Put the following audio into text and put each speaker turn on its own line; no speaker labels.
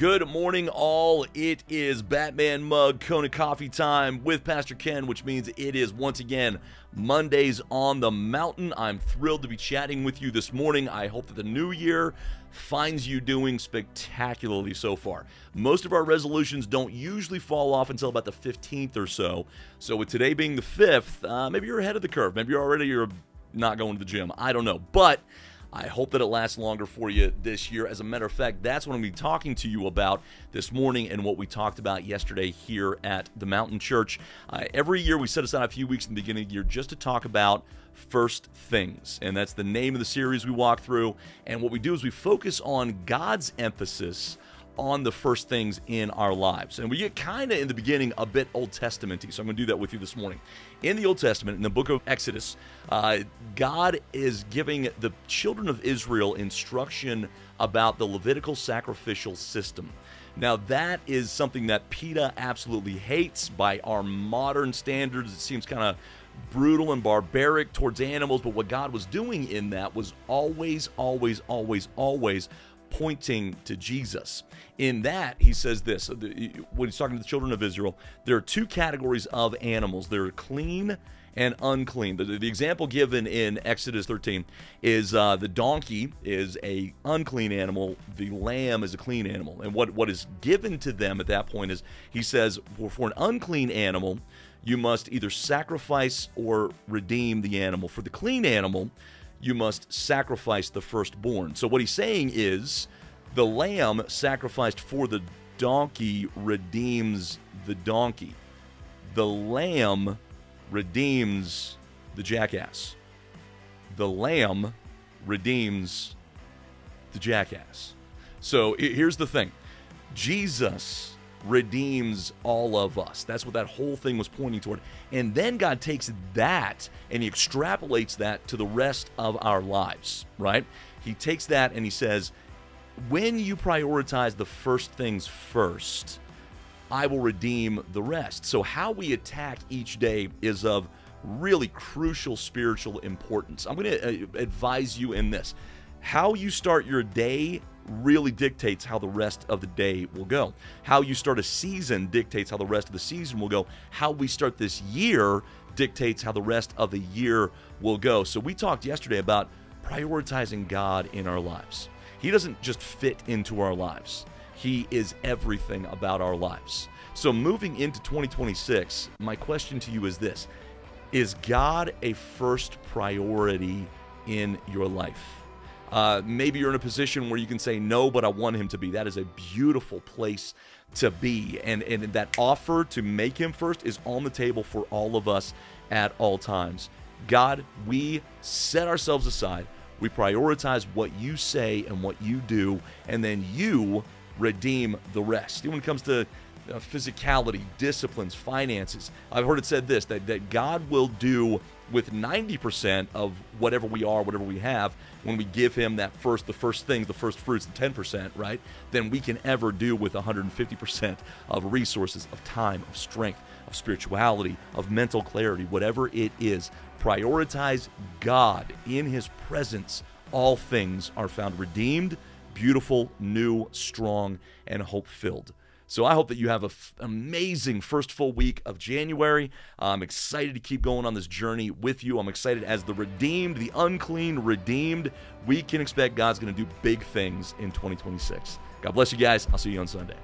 Good morning, all. It is Batman Mug Kona Coffee time with Pastor Ken, which means it is once again Mondays on the Mountain. I'm thrilled to be chatting with you this morning. I hope that the new year finds you doing spectacularly so far. Most of our resolutions don't usually fall off until about the 15th or so. So with today being the 5th, maybe you're ahead of the curve. Maybe you're not going to the gym. I don't know. But I hope that it lasts longer for you this year. As a matter of fact, that's what I'm going to be talking to you about this morning and what we talked about yesterday here at the Mountain Church. Every year we set aside a few weeks in the beginning of the year just to talk about first things. And that's the name of the series we walk through. And what we do is we focus on God's emphasis on the first things in our lives. And we get kind of in the beginning a bit Old Testament-y, so I'm going to do that with you this morning. In the Old Testament, in the book of Exodus, God is giving the children of Israel instruction about the Levitical sacrificial system. Now, that is something that PETA absolutely hates. By our modern standards, it seems kind of brutal and barbaric towards animals, but what God was doing in that was always pointing to Jesus. In that, he says this, when he's talking to the children of Israel, there are two categories of animals. There are clean and unclean. The example given in Exodus 13 is the donkey is a unclean animal, the lamb is a clean animal. And what is given to them at that point is, he says, for an unclean animal, you must either sacrifice or redeem the animal. For the clean animal, you must sacrifice the firstborn. So what he's saying is, the lamb sacrificed for the donkey redeems the donkey. The lamb redeems the jackass. The lamb redeems the jackass. So here's the thing. Jesus redeems all of us. That's what that whole thing was pointing toward. And then God takes that and he extrapolates that to the rest of our lives, right? He takes that and he says, when you prioritize the first things first, I will redeem the rest. So how we attack each day is of really crucial spiritual importance. I'm going to advise you in this. How you start your day really dictates how the rest of the day will go. How you start a season dictates how the rest of the season will go. How we start this year dictates how the rest of the year will go. So we talked yesterday about prioritizing God in our lives. He doesn't just fit into our lives. He is everything about our lives. So moving into 2026, my question to you is this: is God a first priority in your life? Maybe you're in a position where you can say, no, but I want him to be. That is a beautiful place to be. And that offer to make him first is on the table for all of us at all times. God, we set ourselves aside. We prioritize what you say and what you do, and then you redeem the rest. When it comes to physicality, disciplines, finances, I've heard it said this, that God will do with 90% of whatever we are, whatever we have, when we give him the first things, the first fruits, the 10%, right? Then we can ever do with 150% of resources, of time, of strength, of spirituality, of mental clarity, whatever it is. Prioritize God. In his presence, all things are found redeemed, beautiful, new, strong, and hope-filled. So I hope that you have an amazing first full week of January. I'm excited to keep going on this journey with you. I'm excited as the redeemed, the unclean redeemed. We can expect God's going to do big things in 2026. God bless you guys. I'll see you on Sunday.